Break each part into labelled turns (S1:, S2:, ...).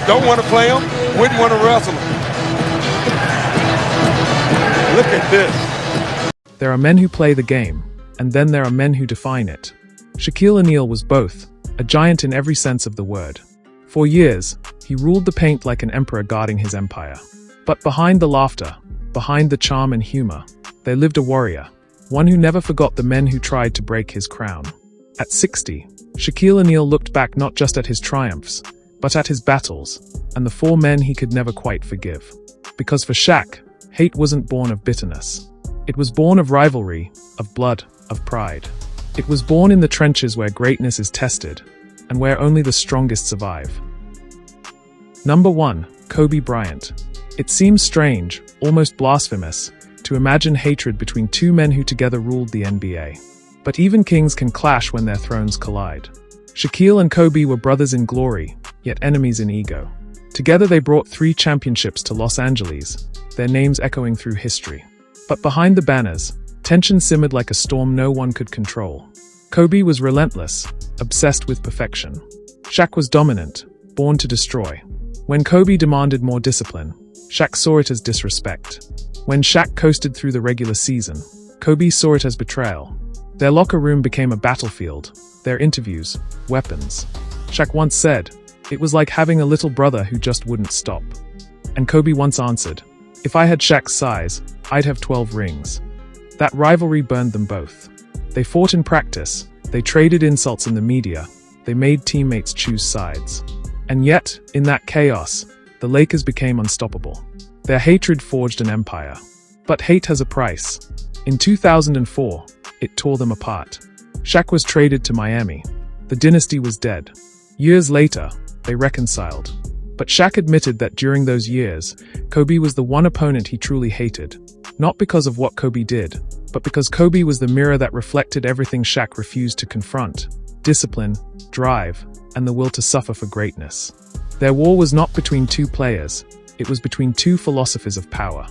S1: don't want to play him, wouldn't want to wrestle him. Look at this.
S2: There are men who play the game, and then there are men who define it. Shaquille O'Neal was both, a giant in every sense of the word. For years, he ruled the paint like an emperor guarding his empire. But behind the laughter, behind the charm and humor, there lived a warrior, one who never forgot the men who tried to break his crown. At 60, Shaquille O'Neal looked back not just at his triumphs, but at his battles, and the 4 men he could never quite forgive. Because for Shaq, hate wasn't born of bitterness. It was born of rivalry, of blood, of pride. It was born in the trenches where greatness is tested, and where only the strongest survive. Number 1. Kobe Bryant. It seems strange, almost blasphemous, to imagine hatred between 2 men who together ruled the NBA. But even kings can clash when their thrones collide. Shaquille and Kobe were brothers in glory, yet enemies in ego. Together they brought 3 championships to Los Angeles, their names echoing through history. But behind the banners, tension simmered like a storm no one could control. Kobe was relentless, obsessed with perfection. Shaq was dominant, born to destroy. When Kobe demanded more discipline, Shaq saw it as disrespect. When Shaq coasted through the regular season, Kobe saw it as betrayal. Their locker room became a battlefield, their interviews, weapons. Shaq once said, "It was like having a little brother who just wouldn't stop." And Kobe once answered, "If I had Shaq's size, I'd have 12 rings." That rivalry burned them both. They fought in practice, they traded insults in the media, they made teammates choose sides. And yet, in that chaos, the Lakers became unstoppable. Their hatred forged an empire. But hate has a price. In 2004, it tore them apart. Shaq was traded to Miami. The dynasty was dead. Years later, they reconciled. But Shaq admitted that during those years, Kobe was the one opponent he truly hated. Not because of what Kobe did, but because Kobe was the mirror that reflected everything Shaq refused to confront: discipline, drive, and the will to suffer for greatness. Their war was not between 2 players, it was between 2 philosophers of power.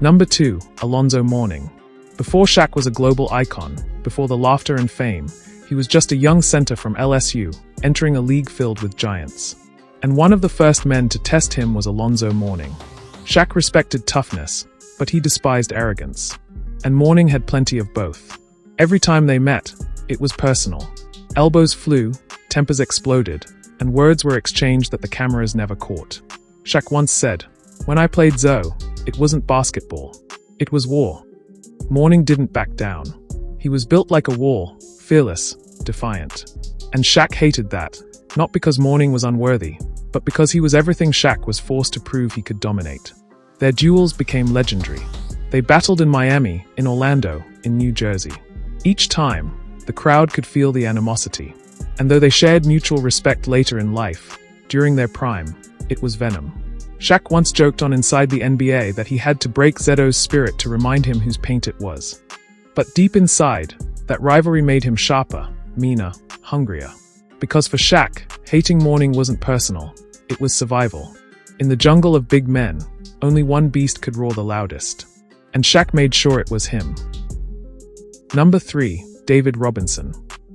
S2: Number 2. Alonzo Mourning. Before Shaq was a global icon, before the laughter and fame, he was just a young center from LSU, entering a league filled with giants. And one of the first men to test him was Alonzo Mourning. Shaq respected toughness, but he despised arrogance. And Mourning had plenty of both. Every time they met, it was personal. Elbows flew, tempers exploded, and words were exchanged that the cameras never caught. Shaq once said, "When I played Zoe, it wasn't basketball. It was war." Mourning didn't back down. He was built like a wall, fearless, defiant. And Shaq hated that, not because Mourning was unworthy, but because he was everything Shaq was forced to prove he could dominate. Their duels became legendary. They battled in Miami, in Orlando, in New Jersey. Each time, the crowd could feel the animosity. And though they shared mutual respect later in life, during their prime, it was venom. Shaq once joked on Inside the NBA that he had to break Zeto's spirit to remind him whose paint it was. But deep inside, that rivalry made him sharper, meaner, hungrier. Because for Shaq, hating Mourning wasn't personal, it was survival. In the jungle of big men, only one beast could roar the loudest. And Shaq made sure it was him. Number 3. David Robinson.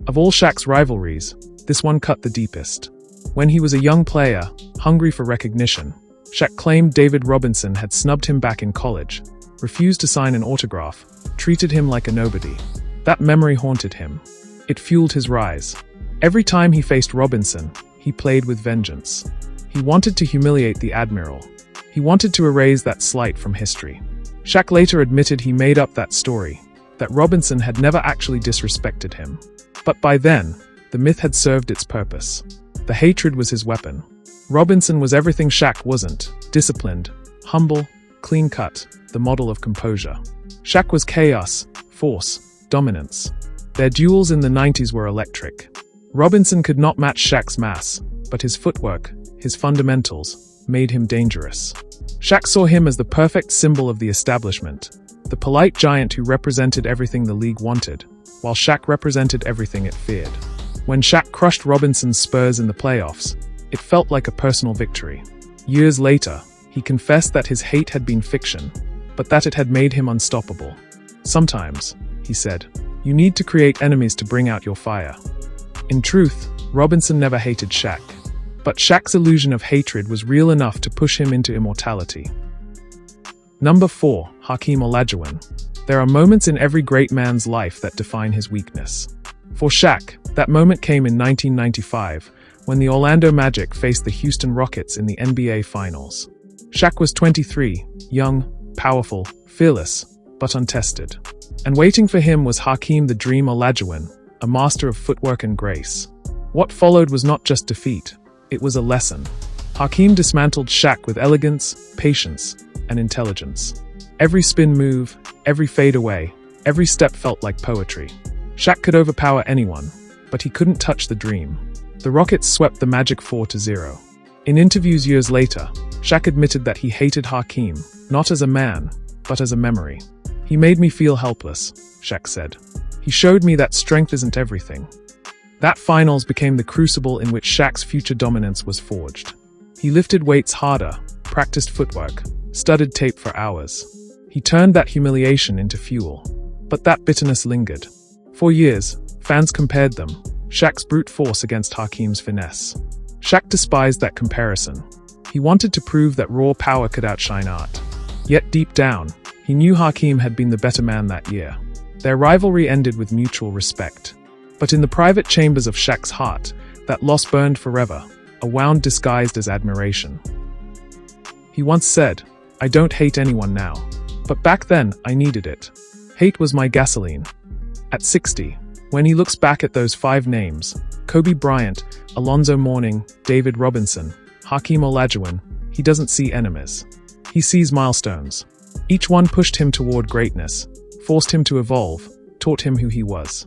S2: Of all Shaq's rivalries, this one cut the deepest. When he was a young player, hungry for recognition, Shaq claimed David Robinson had snubbed him back in college, refused to sign an autograph, treated him like a nobody. That memory haunted him. It fueled his rise. Every time he faced Robinson, he played with vengeance. He wanted to humiliate the Admiral. He wanted to erase that slight from history. Shaq later admitted he made up that story, that Robinson had never actually disrespected him. But by then, the myth had served its purpose. The hatred was his weapon. Robinson was everything Shaq wasn't: disciplined, humble, clean-cut, the model of composure. Shaq was chaos, force, dominance. Their duels in the 90s were electric. Robinson could not match Shaq's mass, but his footwork, his fundamentals, made him dangerous. Shaq saw him as the perfect symbol of the establishment, the polite giant who represented everything the league wanted, while Shaq represented everything it feared. When Shaq crushed Robinson's Spurs in the playoffs, it felt like a personal victory. Years later, he confessed that his hate had been fiction, but that it had made him unstoppable. "Sometimes," he said, "you need to create enemies to bring out your fire." In truth, Robinson never hated Shaq. But Shaq's illusion of hatred was real enough to push him into immortality. Number 4. Hakeem Olajuwon. There are moments in every great man's life that define his weakness. For Shaq, that moment came in 1995, when the Orlando Magic faced the Houston Rockets in the NBA Finals. Shaq was 23, young, powerful, fearless, but untested. And waiting for him was Hakeem the Dream Olajuwon, a master of footwork and grace. What followed was not just defeat, it was a lesson. Hakeem dismantled Shaq with elegance, patience, and intelligence. Every spin move, every fadeaway, every step felt like poetry. Shaq could overpower anyone, but he couldn't touch the dream. The Rockets swept the Magic 4-0. In interviews years later, Shaq admitted that he hated Hakeem, not as a man, but as a memory. "He made me feel helpless," Shaq said. "He showed me that strength isn't everything." That finals became the crucible in which Shaq's future dominance was forged. He lifted weights harder, practiced footwork, studied tape for hours. He turned that humiliation into fuel. But that bitterness lingered. For years, fans compared them, Shaq's brute force against Hakeem's finesse. Shaq despised that comparison. He wanted to prove that raw power could outshine art. Yet deep down, he knew Hakeem had been the better man that year. Their rivalry ended with mutual respect. But in the private chambers of Shaq's heart, that loss burned forever, a wound disguised as admiration. He once said, "I don't hate anyone now. But back then, I needed it. Hate was my gasoline." At 60, when he looks back at those 5 names, Kobe Bryant, Alonzo Mourning, David Robinson, Hakeem Olajuwon, he doesn't see enemies. He sees milestones. Each one pushed him toward greatness, forced him to evolve, taught him who he was.